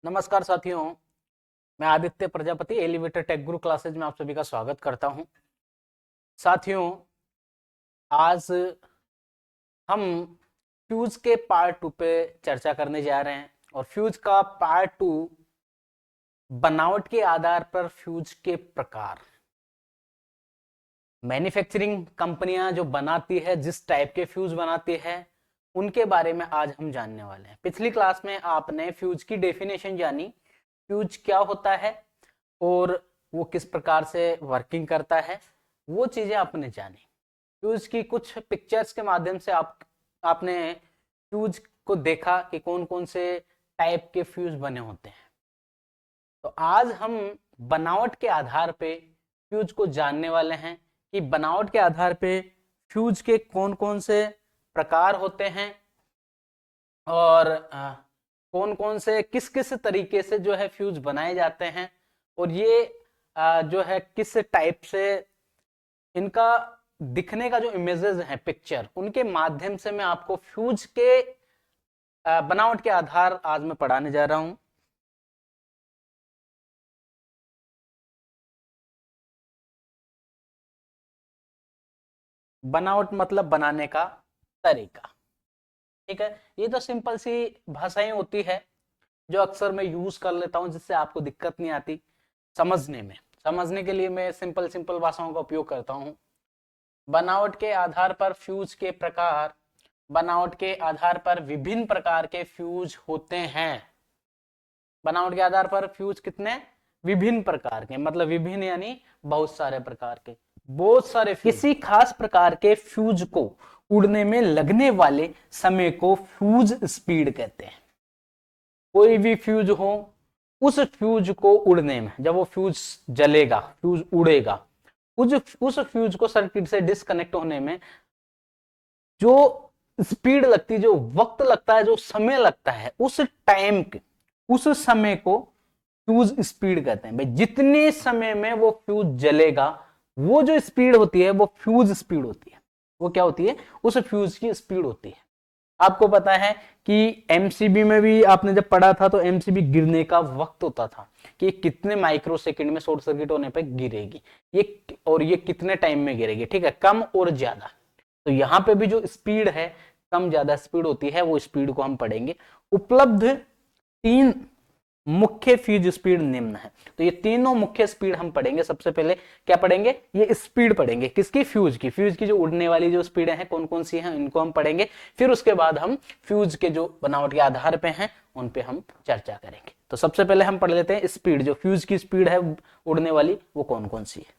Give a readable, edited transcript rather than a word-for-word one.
नमस्कार साथियों, मैं आदित्य प्रजापति एलिवेटर टेक गुरु क्लासेज में आप सभी का स्वागत करता हूं। साथियों, आज हम फ्यूज के पार्ट 2 पे चर्चा करने जा रहे हैं और फ्यूज का पार्ट 2 बनावट के आधार पर फ्यूज के प्रकार। मैन्युफैक्चरिंग कंपनियां जो बनाती है, जिस टाइप के फ्यूज बनाती है, उनके बारे में आज हम जानने वाले हैं। पिछली क्लास में आपने फ्यूज की डेफिनेशन जानी, फ्यूज क्या होता है और वो किस प्रकार से वर्किंग करता है, वो चीजें आपने जानी। फ्यूज की कुछ पिक्चर्स के माध्यम से आपने फ्यूज को देखा कि कौन कौन से टाइप के फ्यूज बने होते हैं। तो आज हम बनावट के आधार पे फ्यूज को जानने वाले हैं कि बनावट के आधार पे फ्यूज के कौन कौन से प्रकार होते हैं और कौन कौन से किस किस तरीके से जो है फ्यूज बनाए जाते हैं और ये जो है किस टाइप से इनका दिखने का जो इमेजेस हैं, पिक्चर, उनके माध्यम से मैं आपको फ्यूज के बनावट के आधार आज मैं पढ़ाने जा रहा हूं। बनावट मतलब बनाने का तरीका। ठीक है, ये तो सिंपल सी भाषाएं होती है जो अक्सर मैं यूज कर लेता हूं, जिससे आपको दिक्कत नहीं आती समझने में। समझने के लिए मैं सिंपल सिंपल भाषाओं का उपयोग करता हूं। बनावट के आधार पर फ्यूज के प्रकार। बनावट के आधार पर विभिन्न प्रकार के फ्यूज होते हैं। बनावट के आधार पर फ्यूज कितने? विभिन्न प्रकार के, मतलब विभिन्न यानी बहुत सारे प्रकार के, बहुत सारे। किसी खास प्रकार के फ्यूज को उड़ने में लगने वाले समय को फ्यूज स्पीड कहते हैं। कोई भी फ्यूज हो, उस फ्यूज को उड़ने में, जब वो फ्यूज जलेगा, फ्यूज उड़ेगा, उस फ्यूज को सर्किट से डिस्कनेक्ट होने में जो स्पीड लगती है, जो वक्त लगता है, जो समय लगता है, उस टाइम के, उस समय को फ्यूज स्पीड कहते हैं। भाई, जितने समय में वो फ्यूज जलेगा, वो जो स्पीड होती है वो फ्यूज स्पीड होती है। वो क्या होती है? उस फ्यूज की स्पीड होती है। आपको पता है कि एमसीबी में भी आपने जब पढ़ा था तो एमसीबी गिरने का वक्त होता था कि कितने माइक्रो सेकंड में शॉर्ट सर्किट होने पर गिरेगी ये, और ये कितने टाइम में गिरेगी। ठीक है, कम और ज्यादा। तो यहां पे भी जो स्पीड है, कम ज्यादा स्पीड होती है, वो स्पीड को हम पढ़ेंगे। उपलब्ध 3 मुख्य फ्यूज स्पीड निम्न है। तो ये तीनों मुख्य स्पीड हम पढ़ेंगे। सबसे पहले क्या पढ़ेंगे? ये स्पीड पढ़ेंगे। किसकी? फ्यूज की। फ्यूज की जो उड़ने वाली जो स्पीड है, कौन कौन सी हैं, इनको हम पढ़ेंगे। फिर उसके बाद हम फ्यूज के जो बनावट के आधार पे हैं, उन पे हम चर्चा करेंगे। तो सबसे पहले हम पढ़ लेते हैं स्पीड। जो फ्यूज की स्पीड है उड़ने वाली, वो कौन कौन सी है।